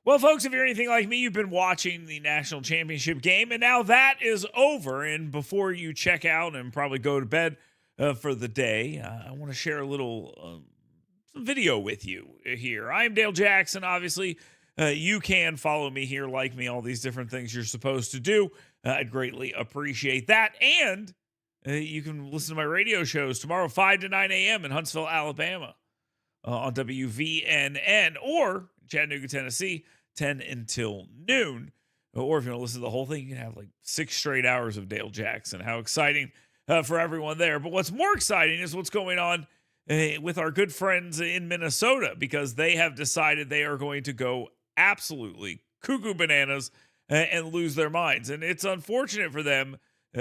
Well, folks, if you're anything like me, you've been watching the national championship game, and now that is over. And before you check out and probably go to bed for the day, I want to share a little some video with you here. I'm Dale Jackson. Obviously, you can follow me here, like me, all these different things you're supposed to do. I'd greatly appreciate that. And you can listen to my radio shows tomorrow, 5 to 9 a.m. in Huntsville, Alabama, on WVNN, or Chattanooga, Tennessee, 10 until noon. Or if you want to listen to the whole thing, you can have like 6 straight hours of Dale Jackson. How exciting for everyone there. But what's more exciting is what's going on with our good friends in Minnesota, because they have decided they are going to go absolutely cuckoo bananas and lose their minds. And it's unfortunate for them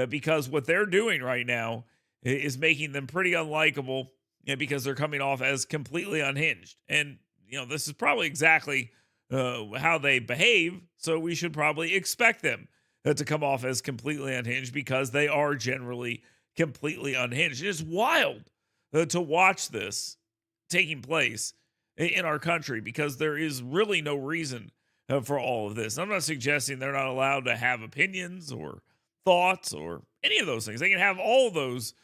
because what they're doing right now is making them pretty unlikable, because they're coming off as completely unhinged. And, this is probably exactly how they behave. So we should probably expect them to come off as completely unhinged, because they are generally completely unhinged. It's wild to watch this taking place in our country, because there is really no reason for all of this. I'm not suggesting they're not allowed to have opinions or thoughts or any of those things. They can have all those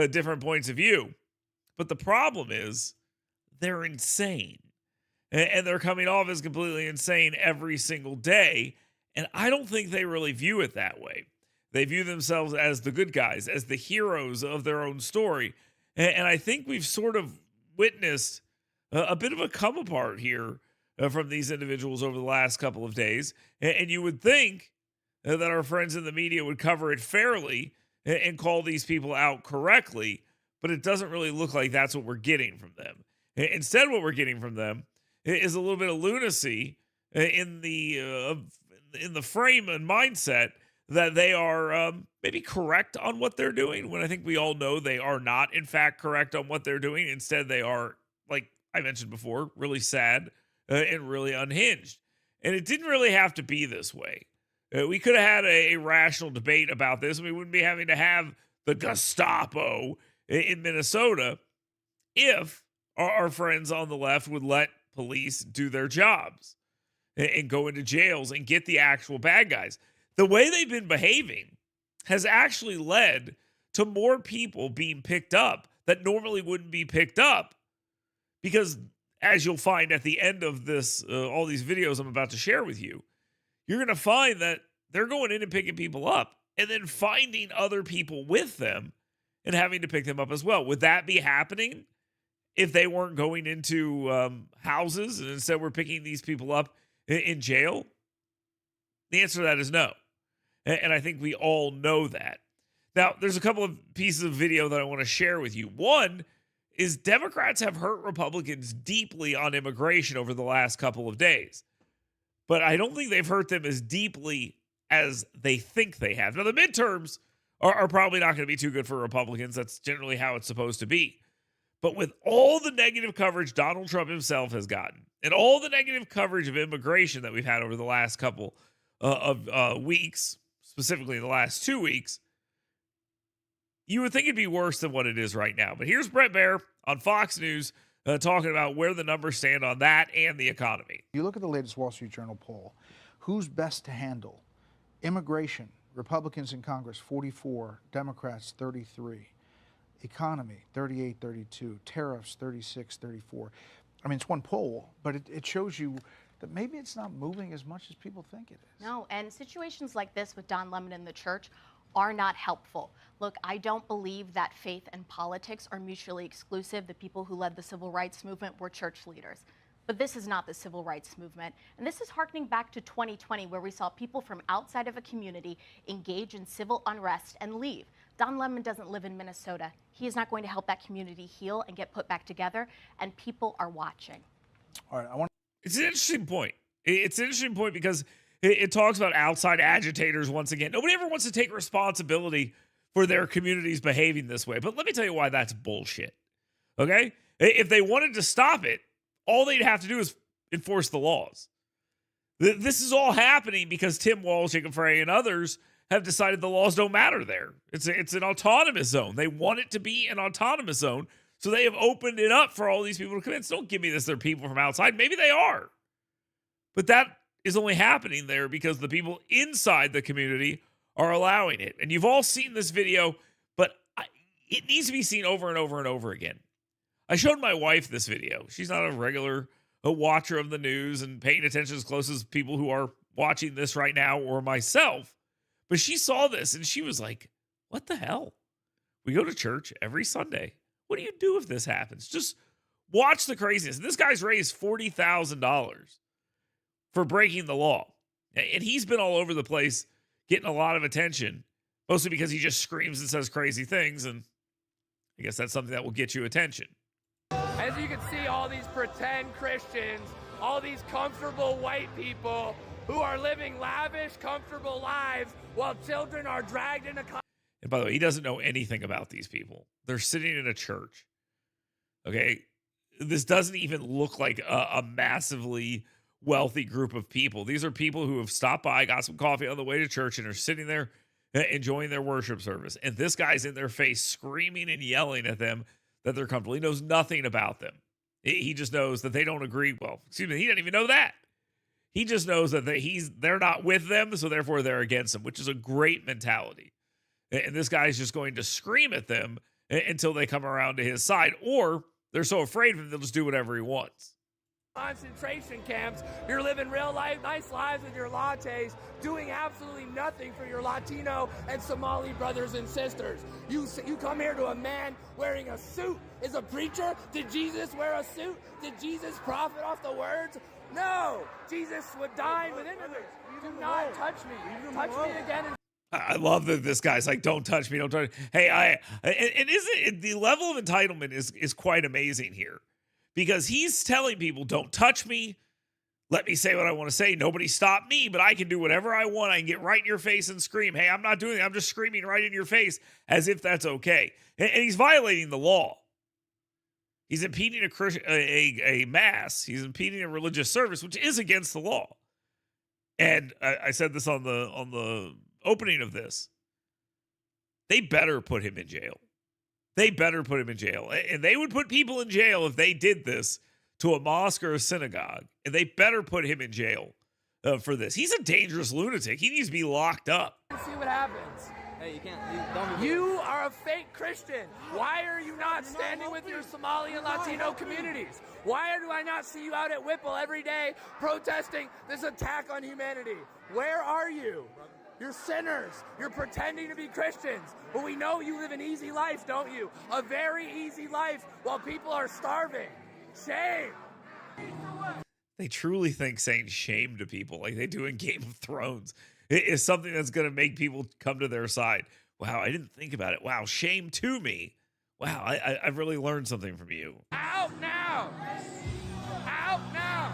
different points of view. But the problem is they're insane. And they're coming off as completely insane every single day. And I don't think they really view it that way. They view themselves as the good guys, as the heroes of their own story. And I think we've sort of witnessed a bit of a come apart here from these individuals over the last couple of days. And you would think that our friends in the media would cover it fairly and call these people out correctly. But it doesn't really look like that's what we're getting from them. Instead, what we're getting from them is a little bit of lunacy in the frame and mindset that they are maybe correct on what they're doing, when I think we all know they are not, in fact, correct on what they're doing. Instead, they are, like I mentioned before, really sad and really unhinged. And it didn't really have to be this way. We could have had a rational debate about this, and we wouldn't be having to have the Gestapo in Minnesota if our friends on the left would let police do their jobs and go into jails and get the actual bad guys. The way they've been behaving has actually led to more people being picked up that normally wouldn't be picked up, because, as you'll find at the end of this, all these videos I'm about to share with you, you're going to find that they're going in and picking people up and then finding other people with them and having to pick them up as well. Would that be happening if they weren't going into houses and instead we're picking these people up in jail? The answer to that is no. And I think we all know that. Now, there's a couple of pieces of video that I want to share with you. One is Democrats have hurt Republicans deeply on immigration over the last couple of days. But I don't think they've hurt them as deeply as they think they have. Now, the midterms are probably not going to be too good for Republicans. That's generally how it's supposed to be. But with all the negative coverage Donald Trump himself has gotten, and all the negative coverage of immigration that we've had over the last couple of weeks, specifically the last 2 weeks, you would think it'd be worse than what it is right now. But here's Brett Baer on Fox News talking about where the numbers stand on that and the economy. You look at the latest Wall Street Journal poll, who's best to handle? Immigration, Republicans in Congress, 44, Democrats, 33. Economy, 38-32, tariffs, 36-34. I mean, it's one poll, but it shows you that maybe it's not moving as much as people think it is. No, and situations like this with Don Lemon and the church are not helpful. Look, I don't believe that faith and politics are mutually exclusive. The people who led the civil rights movement were church leaders. But this is not the civil rights movement. And this is harkening back to 2020, where we saw people from outside of a community engage in civil unrest and leave. Don Lemon doesn't live in Minnesota. He is not going to help that community heal and get put back together, and people are watching. All right, It's an interesting point. It's an interesting point because it talks about outside agitators once again. Nobody ever wants to take responsibility for their communities behaving this way. But let me tell you why that's bullshit. Okay? If they wanted to stop it, all they'd have to do is enforce the laws. This is all happening because Tim Walz, Jacob Frey, and others have decided the laws don't matter there. It's an autonomous zone. They want it to be an autonomous zone, so they have opened it up for all these people to come in. So don't give me this, they're people from outside. Maybe they are. But that is only happening there because the people inside the community are allowing it. And you've all seen this video, but it needs to be seen over and over and over again. I showed my wife this video. She's not a regular watcher of the news and paying attention as close as people who are watching this right now or myself. But she saw this and she was like, what the hell? We go to church every Sunday. What do you do if this happens? Just watch the craziness. This guy's raised $40,000 for breaking the law. And he's been all over the place getting a lot of attention, mostly because he just screams and says crazy things. And I guess that's something that will get you attention. As you can see, all these pretend Christians, all these comfortable white people who are living lavish, comfortable lives while children are dragged into... And by the way, he doesn't know anything about these people. They're sitting in a church. Okay? This doesn't even look like a massively wealthy group of people. These are people who have stopped by, got some coffee on the way to church, and are sitting there enjoying their worship service. And this guy's in their face screaming and yelling at them that they're comfortable. He knows nothing about them. He just knows that they don't agree. Well, excuse me, he doesn't even know that. He just knows that they're not with them, so therefore they're against him, which is a great mentality. And this guy's just going to scream at them until they come around to his side, or they're so afraid of him, they'll just do whatever he wants. Concentration camps, you're living real life, nice lives with your lattes, doing absolutely nothing for your Latino and Somali brothers and sisters. You come here to a man wearing a suit. Is a preacher? Did Jesus wear a suit? Did Jesus profit off the words? No! Jesus would dine with immigrants. Do not touch me. Touch me again. I love that this guy's like, don't touch me, don't touch me. Hey, the level of entitlement is quite amazing here. Because he's telling people, don't touch me. Let me say what I want to say. Nobody stop me, but I can do whatever I want. I can get right in your face and scream. Hey, I'm not doing it. I'm just screaming right in your face as if that's okay. And he's violating the law. He's impeding a mass. He's impeding a religious service, which is against the law. And I said this on the opening of this. They better put him in jail. They better put him in jail. And they would put people in jail if they did this to a mosque or a synagogue. And they better put him in jail for this. He's a dangerous lunatic. He needs to be locked up. See what happens. Hey, you can't. You are a fake Christian. Why are you not standing with your Somali and Latino communities? Why do I not see you out at Whipple every day protesting this attack on humanity? Where are you? You're sinners. You're pretending to be Christians. But we know you live an easy life, don't you? A very easy life while people are starving. Shame. They truly think saying shame to people like they do in Game of Thrones is something that's going to make people come to their side. Wow, I didn't think about it. Wow, shame to me. Wow, I've really learned something from you. Out now. Out now.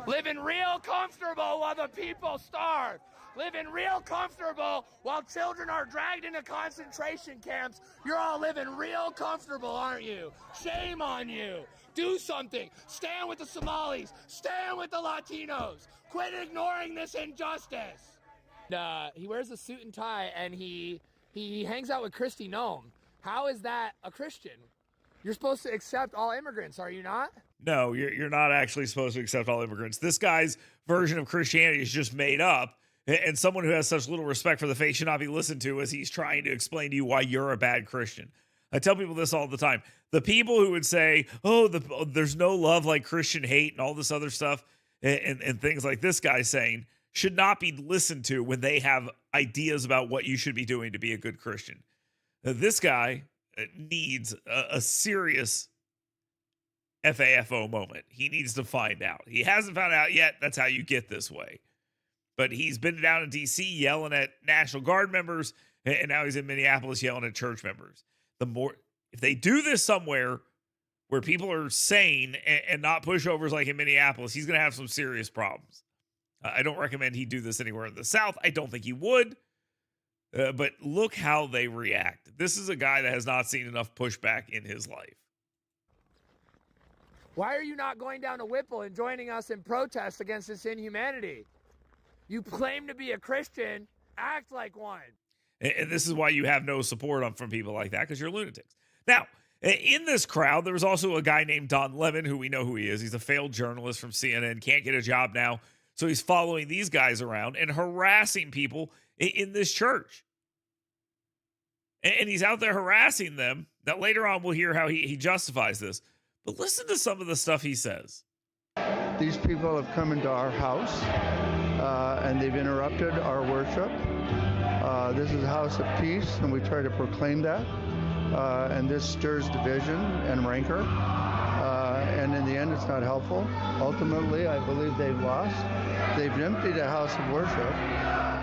Living real comfortable while the people starve. Living real comfortable while children are dragged into concentration camps. You're all living real comfortable, aren't you? Shame on you. Do something. Stand with the Somalis. Stand with the Latinos. Quit ignoring this injustice. He wears a suit and tie, and he hangs out with Kristi Noem. How is that a Christian? You're supposed to accept all immigrants, are you not? No, you're not actually supposed to accept all immigrants. This guy's version of Christianity is just made up, and someone who has such little respect for the faith should not be listened to as he's trying to explain to you why you're a bad Christian. I tell people this all the time. The people who would say, there's no love like Christian hate and all this other stuff and things like this guy saying should not be listened to when they have ideas about what you should be doing to be a good Christian. This guy needs a serious FAFO moment. He needs to find out. He hasn't found out yet. That's how you get this way. But he's been down in D.C. yelling at National Guard members, and now he's in Minneapolis yelling at church members. If they do this somewhere where people are sane and not pushovers like in Minneapolis, he's going to have some serious problems. I don't recommend he do this anywhere in the South. I don't think he would. But look how they react. This is a guy that has not seen enough pushback in his life. Why are you not going down to Whipple and joining us in protest against this inhumanity? You claim to be a Christian. Act like one. And this is why you have no support from people like that, because you're lunatics. Now, In this crowd, there was also a guy named Don Lemon, who we know who he is. He's a failed journalist from CNN, can't get a job now. So he's following these guys around and harassing people in this church. And he's out there harassing them. Now, later on, we'll hear how he justifies this. But listen to some of the stuff he says. These people have come into our house and they've interrupted our worship. This is a house of peace, and we try to proclaim that. And this stirs division and rancor. And in the end, it's not helpful. Ultimately, I believe they've lost. They've emptied a house of worship.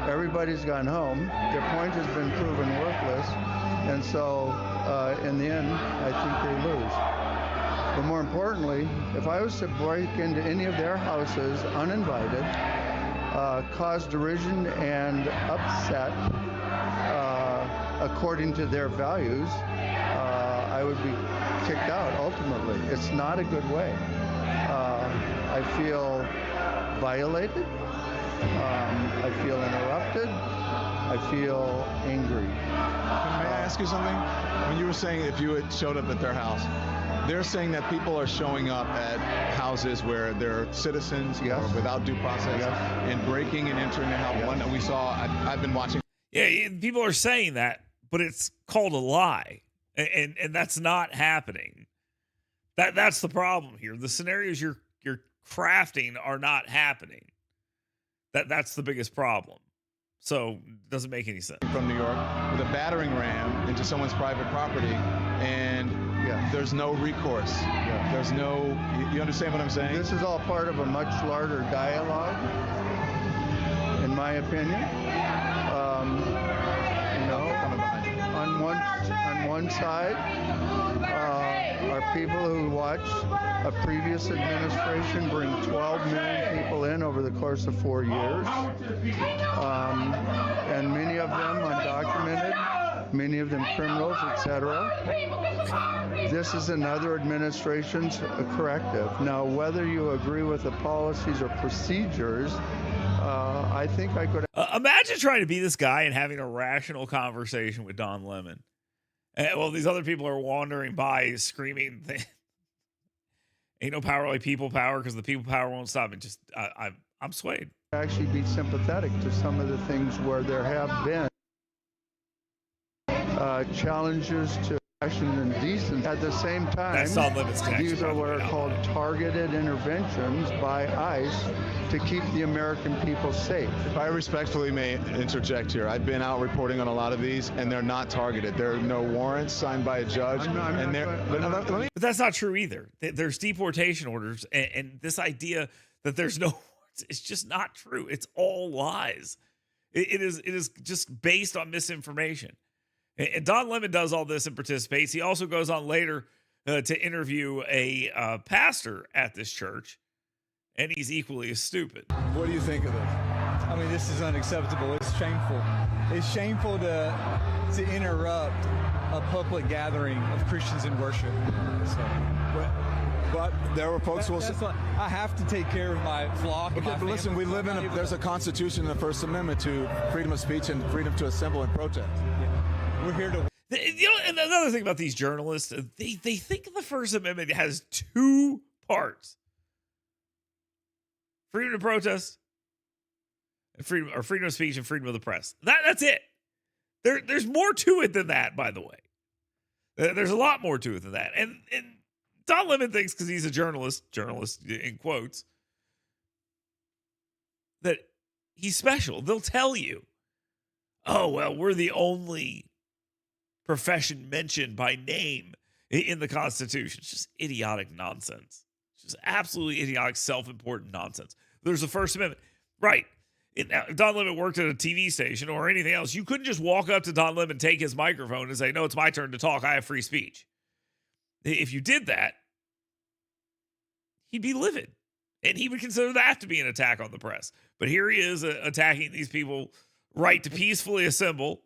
Everybody's gone home. Their point has been proven worthless. And so, in the end, I think they lose. But more importantly, if I was to break into any of their houses uninvited, cause derision and upset according to their values, I would be kicked out ultimately. It's not a good way. I feel violated. I feel interrupted. I feel angry. May I ask you something? When you were saying if you had showed up at their house, they're saying that people are showing up at houses where they're citizens Yes. or without due process Yes. and breaking and entering the house. Yes. One that we saw, I've been watching. Yeah, people are saying that, but it's called a lie. And that's not happening. That's the problem here. The scenarios you're crafting are not happening. That's the biggest problem. So it doesn't make any sense. From New York with a battering ram into someone's private property, and Yes. there's no recourse. Yes. There's no, you understand what I'm saying? This is all part of a much larger dialogue, in my opinion. On one side are people who watched a previous administration bring 12 million people in over the course of 4 years, and many of them undocumented, many of them criminals, etc. This is another administration's corrective. Now, whether you agree with the policies or procedures, I think I could. Imagine trying to be this guy and having a rational conversation with Don Lemon. Well, these other people are wandering by screaming, ain't no power like people power, because the people power won't stop. It just, I'm swayed. Actually be sympathetic to some of the things where there have been challenges to fashion and decency. At the same time, That's Don Lemon's connection, these by are the what way, are now. called targeted interventions by ICE to keep the American people safe. If I respectfully may interject here, I've been out reporting on a lot of these, and they're not targeted. There are no warrants signed by a judge. But that's not true either. There's deportation orders, and this idea that there's no warrants is just not true. It's all lies. It is just based on misinformation. And Don Lemon does all this and participates. He also goes on later to interview a pastor at this church, and he's equally as stupid. What do you think of this? I mean, this is unacceptable. It's shameful. It's shameful to interrupt a public gathering of Christians in worship. So, But there were folks who will say, I have to take care of my flock. And okay, my but listen, family. we live in there's a constitution in the First Amendment to freedom of speech and freedom to assemble and protest. We're here to. And another thing about these journalists, they think the First Amendment has two parts: freedom to protest, and freedom of speech and freedom of the press. That's it. There's more to it than that, by the way. There's a lot more to it than that. And Don Lemon thinks, because he's a journalist in quotes, that he's special. They'll tell you, oh, well, we're the only profession mentioned by name in the Constitution. It's just idiotic nonsense. It's just absolutely idiotic, self-important nonsense. There's the First Amendment. Right. If Don Lemon worked at a TV station or anything else, you couldn't just walk up to Don Lemon, take his microphone, and say, no, it's my turn to talk. I have free speech. If you did that, he'd be livid. And he would consider that to be an attack on the press. But here he is attacking these people' right to peacefully assemble,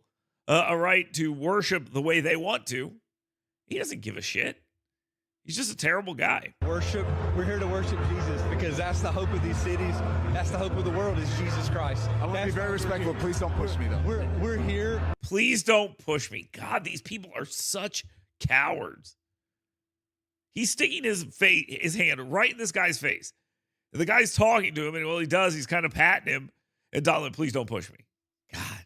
a right to worship the way they want to. He doesn't give a shit. He's just a terrible guy. Worship. We're here to worship Jesus because that's the hope of these cities. That's the hope of the world is Jesus Christ. I want to be very respectful. Please don't push me, though. We're here. Please don't push me. God, these people are such cowards. He's sticking his hand right in this guy's face. And the guy's talking to him, and he does. He's kind of patting him. And Don Lemon, please don't push me. God.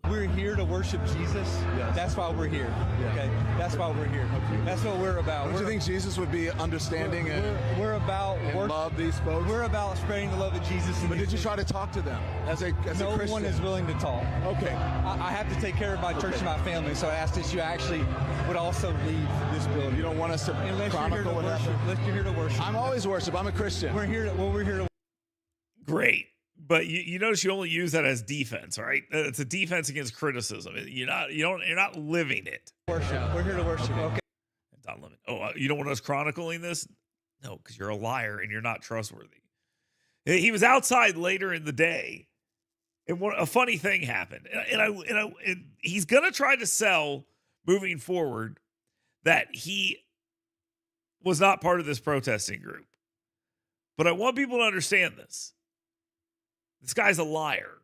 We're here to worship Jesus. Yes. That's why we're here. Yeah. Okay, that's why we're here. Okay. That's what we're about. Don't you think Jesus would be understanding we're about and love these folks? We're about spreading the love of Jesus. But did you try to talk to them as a Christian? No one is willing to talk. Okay. I have to take care of my church and my family, so I asked that you actually would also leave this building. You don't want us to chronicle what happened? Unless you're here to worship. I'm always worship. I'm a Christian. We're here to. Great. But you notice you only use that as defense, right? It's a defense against criticism. You're not living it. Worship. We're here to worship. Okay. Don Lemon. Oh, you don't want us chronicling this? No, because you're a liar and you're not trustworthy. He was outside later in the day, and a funny thing happened. And he's gonna try to sell moving forward that he was not part of this protesting group. But I want people to understand this. This guy's a liar.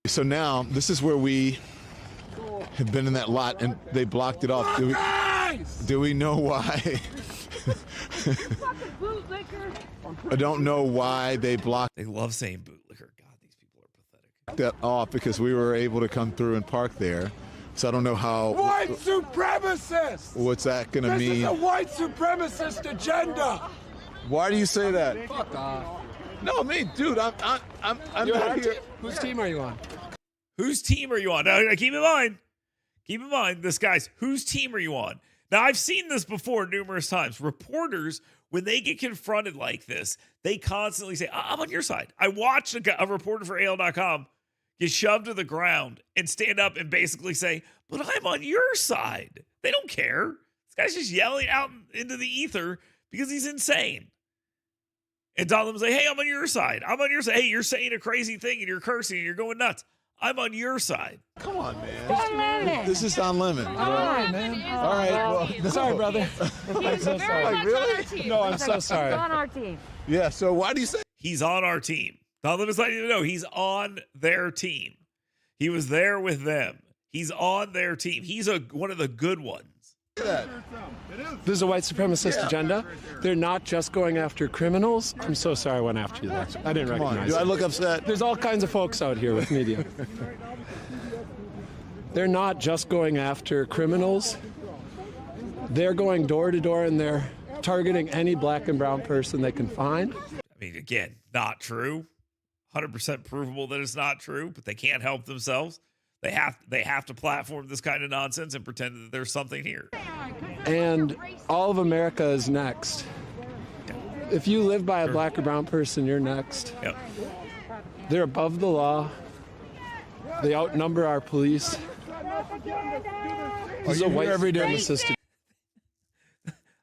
So now, this is where we have been in that lot, and they blocked it off. Do we know why? I don't know why they blocked. They love saying bootlicker. God, these people are pathetic. That off because we were able to come through and park there. So I don't know how. White supremacists! What's that going to mean? This is a white supremacist agenda! Why do you say that? Fuck off. No, me, dude, I'm not here. Whose team are you on? Whose team are you on? Now, keep in mind, this guy's, whose team are you on? Now, I've seen this before numerous times. Reporters, when they get confronted like this, they constantly say, I'm on your side. I watched a reporter for AL.com get shoved to the ground and stand up and basically say, but I'm on your side. They don't care. This guy's just yelling out into the ether because he's insane. And Don Lemon's like, hey, I'm on your side. I'm on your side. Hey, you're saying a crazy thing and you're cursing and you're going nuts. I'm on your side. Come on, man. This is Don Lemon. All right, man. All right. Well, sorry, brother. I'm so sorry. Really? No, I'm so sorry. He's on our team. Yeah, so why do you say? He's on our team. Don Lemon's letting you know he's on their team. He was there with them. He's on their team. He's one of the good ones. This is a white supremacist agenda. They're not just going after criminals. I'm so sorry I went after you there. I didn't recognize Do you. I look upset? There's all kinds of folks out here with media. They're not just going after criminals. They're going door to door and they're targeting any black and brown person they can find. I mean, again, not true. 100% provable that it's not true, but they can't help themselves. They have to platform this kind of nonsense and pretend that there's something here. And all of America is next. If you live by a black or brown person, you're next. Yep. They're above the law. They outnumber our police. This is a white supremacist.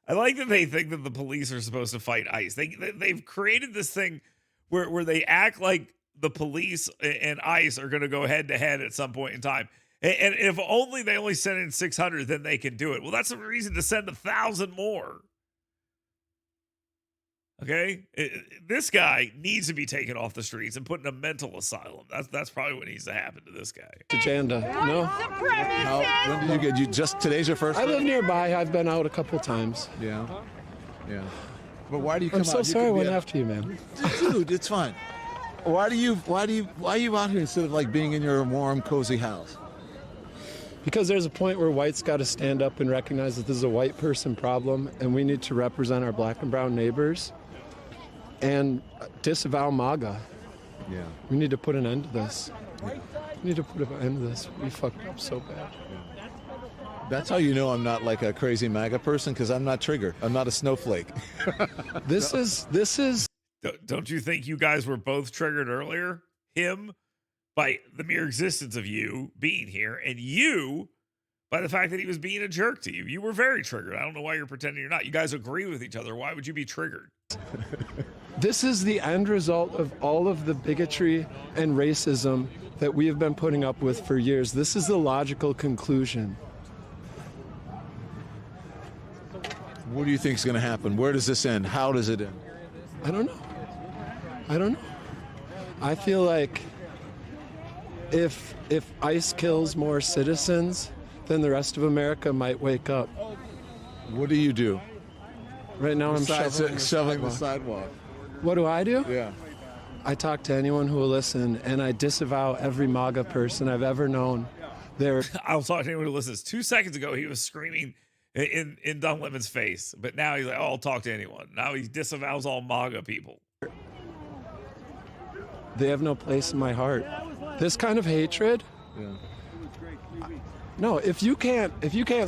I like that they think that the police are supposed to fight ICE. They've created this thing where they act like the police and ICE are going to go head to head at some point in time. And if only they only send in 600, then they can do it. Well, that's a reason to send 1,000 more. Okay? This guy needs to be taken off the streets and put in a mental asylum. That's probably what needs to happen to this guy. Agenda. No? When did you get? You just today's your first? I live nearby. I've been out a couple times. Yeah. But why do you come I'm out? so sorry I went after you, man. Dude, it's fine. Why are you out here instead of like being in your warm, cozy house? Because there's a point where whites got to stand up and recognize that this is a white person problem, and we need to represent our black and brown neighbors and disavow MAGA. Yeah. We need to put an end to this. We need to put an end to this. We fucked up so bad. That's how you know I'm not like a crazy MAGA person, because I'm not triggered. I'm not a snowflake. This is. Don't you think you guys were both triggered earlier? Him by the mere existence of you being here, and you by the fact that he was being a jerk to you. You were very triggered. I don't know why you're pretending you're not. You guys agree with each other. Why would you be triggered? This is the end result of all of the bigotry and racism that we have been putting up with for years. This is the logical conclusion. What do you think is going to happen? Where does this end? How does it end? I don't know. I feel like if ICE kills more citizens, then the rest of America might wake up. What do you do? Right now I'm shoveling the sidewalk. What do I do? Yeah. I talk to anyone who will listen, and I disavow every MAGA person I've ever known. I was talking to anyone who listens. 2 seconds ago, he was screaming in Don Lemon's face, but now he's like, "Oh, I'll talk to anyone." Now he disavows all MAGA people. They have no place in my heart. This kind of hatred. Yeah. No, if you can't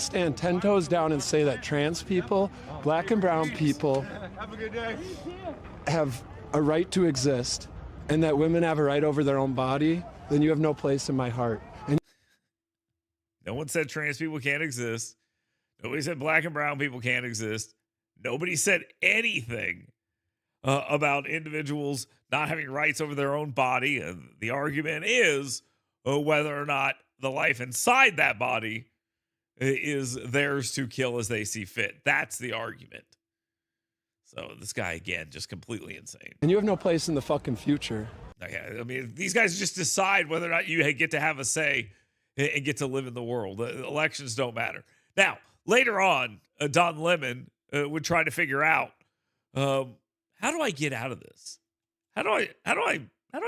stand 10 toes down and say that trans people, black and brown people have a right to exist, and that women have a right over their own body, then you have no place in my heart. And no one said trans people can't exist. Nobody said black and brown people can't exist. Nobody said anything about individuals not having rights over their own body. The argument is whether or not the life inside that body is theirs to kill as they see fit. That's the argument. So this guy, again, just completely insane. you have no place in the fucking future. Yeah, I mean, these guys just decide whether or not you get to have a say and get to live in the world. Elections don't matter. Now, later on, Don Lemon would try to figure out, how do I get out of this? How do I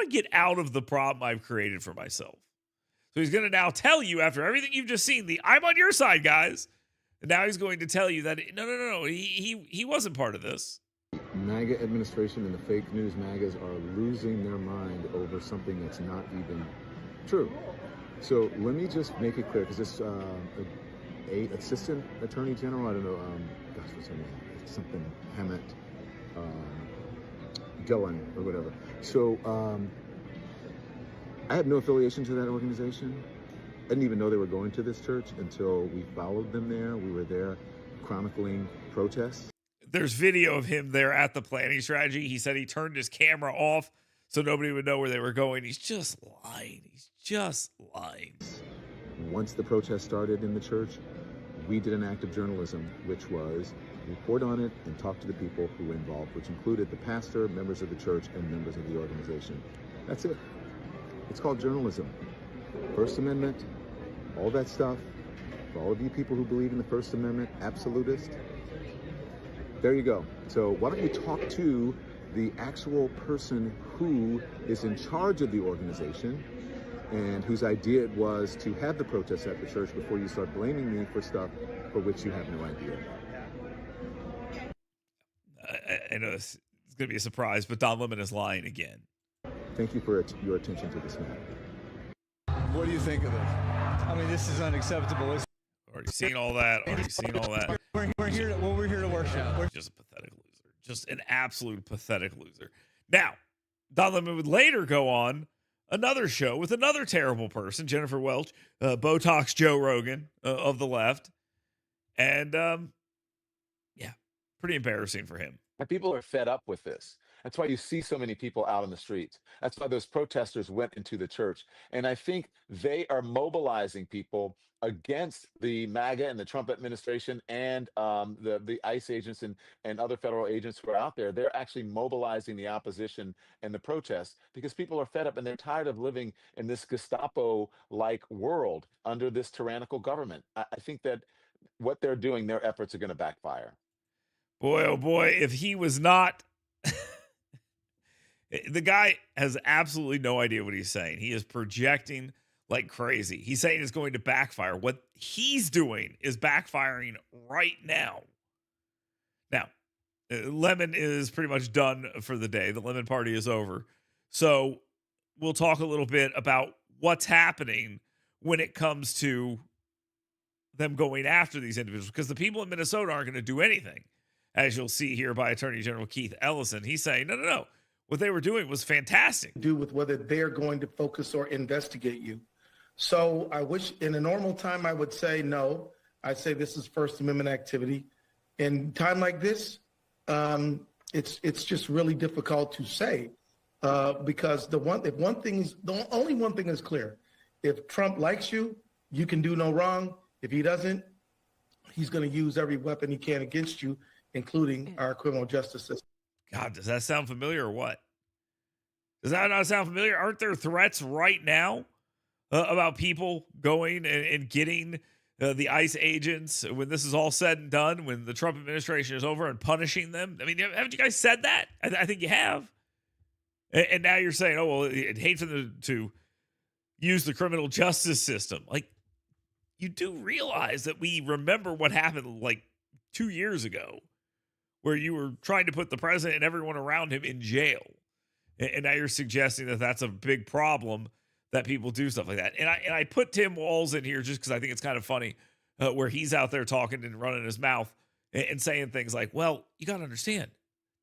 get out of the problem I've created for myself? So he's going to now tell you, after everything you've just seen, I'm on your side, guys. And now he's going to tell you that no, he wasn't part of this. MAGA administration and the fake news MAGAs are losing their mind over something that's not even true. So let me just make it clear, because this assistant attorney general, I don't know, what's her name? Something Hammett, Gillen or whatever. So I had no affiliation to that organization. I didn't even know they were going to this church until we followed them there. We were there chronicling protests. There's video of him there at the planning strategy. He said he turned his camera off so nobody would know where they were going. He's just lying. Once the protest started in the church, we did an act of journalism, which was report on it and talk to the people who were involved, which included the pastor, members of the church, and members of the organization. That's it. It's called journalism. First Amendment, all that stuff. For all of you people who believe in the First Amendment, absolutist, there you go. So why don't you talk to the actual person who is in charge of the organization and whose idea it was to have the protests at the church before you start blaming me for stuff for which you have no idea. I know it's going to be a surprise, but Don Lemon is lying again. Thank you for your attention to this matter. What do you think of this? I mean, this is unacceptable. Already seen all that. We're here to worship. Just a pathetic loser. Just an absolute pathetic loser. Now, Don Lemon would later go on another show with another terrible person, Jennifer Welch, Botox Joe Rogan of the left. And, pretty embarrassing for him. People are fed up with this. That's why you see so many people out on the streets. That's why those protesters went into the church. And I think they are mobilizing people against the MAGA and the Trump administration and the ICE agents and other federal agents who are out there. They're actually mobilizing the opposition and the protests because people are fed up and they're tired of living in this Gestapo-like world under this tyrannical government. I think that what they're doing, their efforts are going to backfire. Boy, oh boy, if he was not... The guy has absolutely no idea what he's saying. He is projecting like crazy. He's saying it's going to backfire. What he's doing is backfiring right now. Now, Lemon is pretty much done for the day. The Lemon party is over. So we'll talk a little bit about what's happening when it comes to them going after these individuals, because the people in Minnesota aren't going to do anything. As you'll see here by Attorney General Keith Ellison, he's saying, no. What they were doing was fantastic. Do with whether they're going to focus or investigate you. So I wish in a normal time, I would say no. I'd say this is First Amendment activity. In time like this, it's just really difficult to say because the only one thing is clear. If Trump likes you, you can do no wrong. If he doesn't, he's going to use every weapon he can against you, including our criminal justice system. God, does that sound familiar or what? Does that not sound familiar? Aren't there threats right now about people going and getting the ICE agents when this is all said and done, when the Trump administration is over, and punishing them? I mean, haven't you guys said that? I think you have. And now you're saying, oh, well, I'd hate for them to use the criminal justice system. Like, you do realize that we remember what happened like 2 years ago, where you were trying to put the president and everyone around him in jail. And now you're suggesting that that's a big problem, that people do stuff like that. And I put Tim Walz in here just because I think it's kind of funny, where he's out there talking and running his mouth and saying things like, well, you got to understand,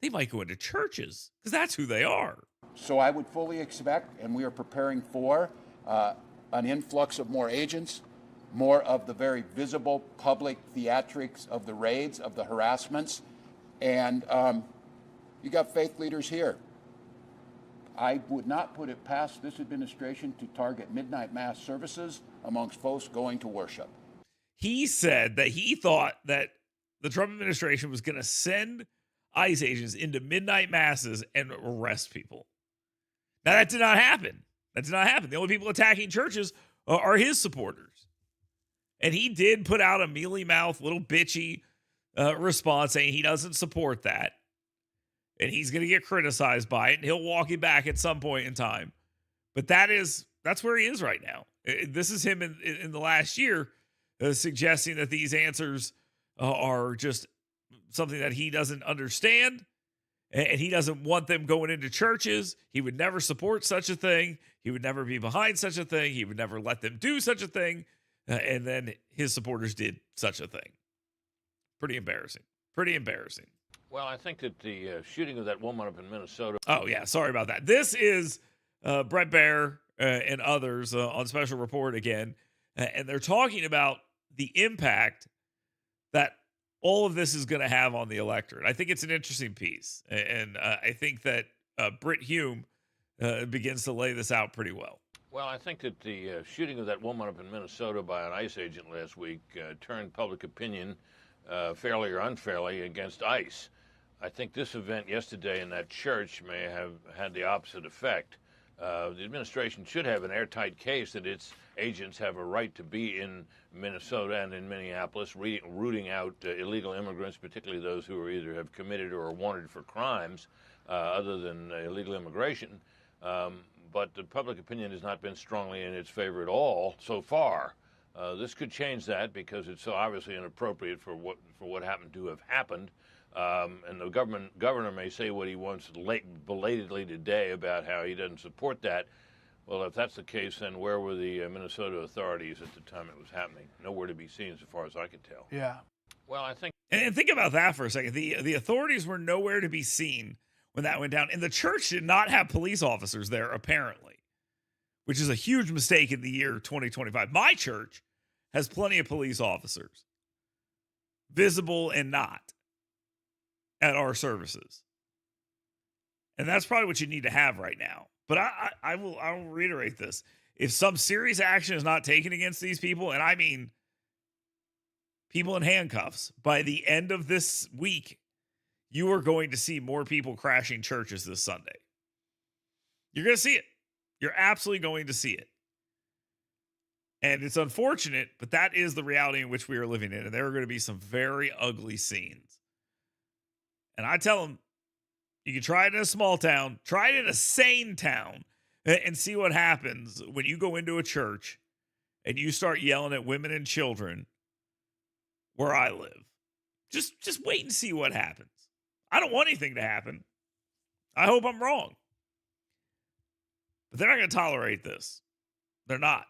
they might go into churches because that's who they are. So I would fully expect, and we are preparing for, an influx of more agents, more of the very visible public theatrics of the raids, of the harassments. And you got faith leaders here. I would not put it past this administration to target midnight mass services amongst folks going to worship. He said that he thought that the Trump administration was going to send ICE agents into midnight masses and arrest people. Now, that did not happen. That did not happen. The only people attacking churches are his supporters. And he did put out a mealy-mouthed, little bitchy response saying he doesn't support that. And he's going to get criticized by it, and he'll walk it back at some point in time. But that's where he is right now. This is him in the last year suggesting that these answers are just something that he doesn't understand, and he doesn't want them going into churches. He would never support such a thing. He would never be behind such a thing. He would never let them do such a thing. And then his supporters did such a thing. Pretty embarrassing. Pretty embarrassing. Well, I think that the shooting of that woman up in Minnesota. Oh, yeah. Sorry about that. This is Brett Baer and others on Special Report again. And they're talking about the impact that all of this is going to have on the electorate. I think it's an interesting piece. And I think that Britt Hume begins to lay this out pretty well. Well, I think that the shooting of that woman up in Minnesota by an ICE agent last week turned public opinion, fairly or unfairly, against ICE. I think this event yesterday in that church may have had the opposite effect. The administration should have an airtight case that its agents have a right to be in Minnesota and in Minneapolis, rooting out illegal immigrants, particularly those who are either have committed or are wanted for crimes other than illegal immigration. But the public opinion has not been strongly in its favor at all so far. This could change that because it's so obviously inappropriate for what happened to have happened. And the governor may say what he wants belatedly today about how he doesn't support that. Well, if that's the case, then where were the Minnesota authorities at the time it was happening? Nowhere to be seen, as far as I could tell. Yeah. Well, I think. And think about that for a second. The authorities were nowhere to be seen when that went down. And the church did not have police officers there, apparently, which is a huge mistake in the year 2025. My church has plenty of police officers, visible and not, at our services. And that's probably what you need to have right now. But I will reiterate this. If some serious action is not taken against these people, and I mean people in handcuffs, by the end of this week, you are going to see more people crashing churches this Sunday. You're going to see it. You're absolutely going to see it. And it's unfortunate, but that is the reality in which we are living in. And there are going to be some very ugly scenes. And I tell them, you can try it in a small town, try it in a sane town, and see what happens when you go into a church and you start yelling at women and children where I live. Just wait and see what happens. I don't want anything to happen. I hope I'm wrong. But they're not going to tolerate this. They're not.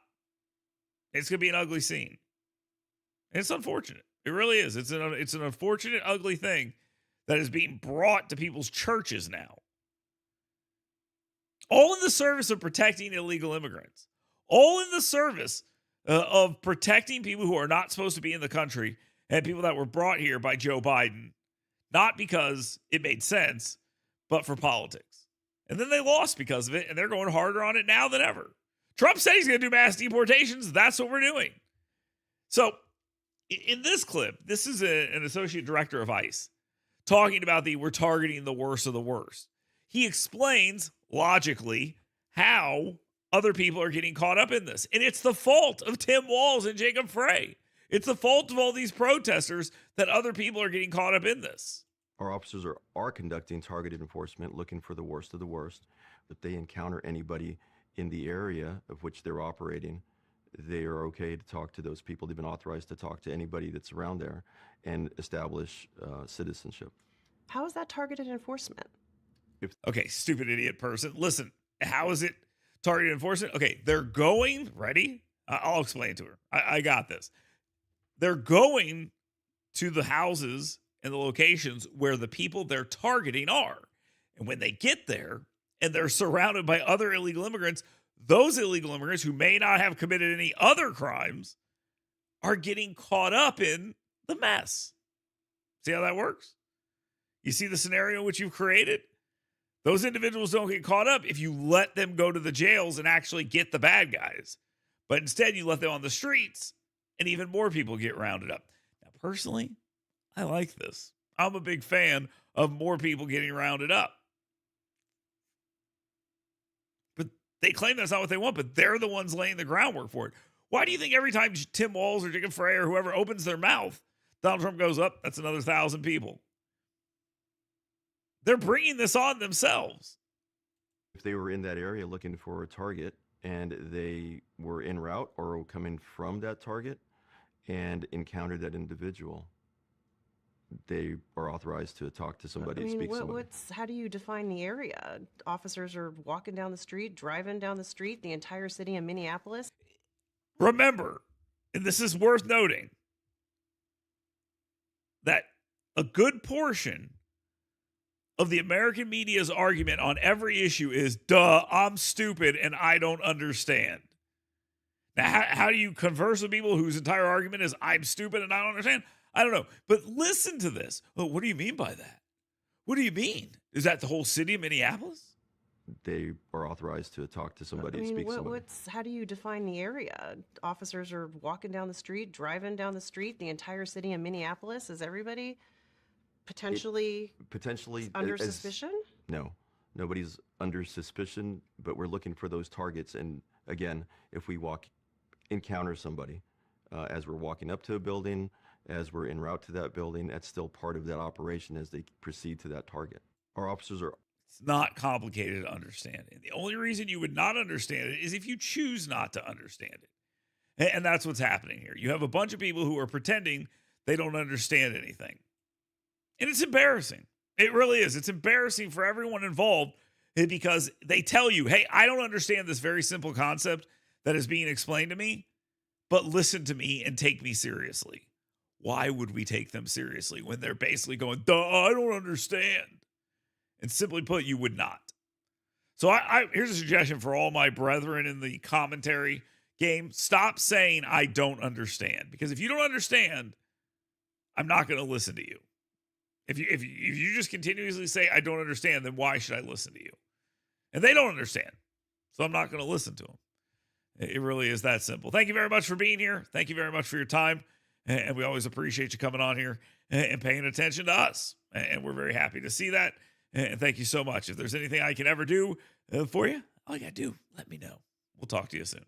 It's going to be an ugly scene. And it's unfortunate. It really is. It's an unfortunate, ugly thing that is being brought to people's churches now. All in the service of protecting illegal immigrants. All in the service of protecting people who are not supposed to be in the country and people that were brought here by Joe Biden. Not because it made sense, but for politics. And then they lost because of it, and they're going harder on it now than ever. Trump said he's going to do mass deportations. That's what we're doing. So in this clip, this is an associate director of ICE talking about we're targeting the worst of the worst. He explains logically how other people are getting caught up in this. And it's the fault of Tim Walz and Jacob Frey. It's the fault of all these protesters that other people are getting caught up in this. Our officers are conducting targeted enforcement, looking for the worst of the worst. If they encounter anybody in the area of which they're operating, they are okay to talk to those people. They've been authorized to talk to anybody that's around there and establish citizenship. How is that targeted enforcement? Okay, stupid idiot person. Listen, how is it targeted enforcement? Okay, they're going, ready? I'll explain to her. I got this. They're going to the houses and the locations where the people they're targeting are. And when they get there and they're surrounded by other illegal immigrants, those illegal immigrants who may not have committed any other crimes are getting caught up in the mess. See how that works? You see the scenario which you've created? Those individuals don't get caught up if you let them go to the jails and actually get the bad guys. But instead, you let them on the streets and even more people get rounded up. Now, personally, I like this. I'm a big fan of more people getting rounded up. But they claim that's not what they want, but they're the ones laying the groundwork for it. Why do you think every time Tim Walz or Frey or whoever opens their mouth, Donald Trump goes up, that's another 1,000 people? They're bringing this on themselves. If they were in that area looking for a target and they were en route or coming from that target and encountered that individual, they are authorized to talk to somebody, speak to somebody. How do you define the area? Officers are walking down the street, driving down the street, the entire city of Minneapolis. Remember, and this is worth noting, that a good portion of the American media's argument on every issue is, duh, I'm stupid and I don't understand. Now, how do you converse with people whose entire argument is, I'm stupid and I don't understand? I don't know. But listen to this. Well, what do you mean by that? What do you mean? Is that the whole city of Minneapolis? They are authorized to talk to somebody, speak to somebody. How do you define the area? Officers are walking down the street, driving down the street, the entire city of Minneapolis. Is everybody potentially under suspicion? No, nobody's under suspicion, but we're looking for those targets. And again, if we encounter somebody as we're walking up to a building, as we're en route to that building, that's still part of that operation as they proceed to that target. Our officers are... It's not complicated to understand. And the only reason you would not understand it is if you choose not to understand it. And that's what's happening here. You have a bunch of people who are pretending they don't understand anything. And it's embarrassing. It really is. It's embarrassing for everyone involved because they tell you, hey, I don't understand this very simple concept that is being explained to me, but listen to me and take me seriously. Why would we take them seriously when they're basically going, duh, I don't understand? And simply put, you would not. So here's a suggestion for all my brethren in the commentary game. Stop saying I don't understand. Because if you don't understand, I'm not going to listen to you. If you just continuously say I don't understand, then why should I listen to you? And they don't understand. So I'm not going to listen to them. It really is that simple. Thank you very much for being here. Thank you very much for your time. And we always appreciate you coming on here and paying attention to us. And we're very happy to see that. And thank you so much. If there's anything I can ever do for you, all you got to do, let me know. We'll talk to you soon.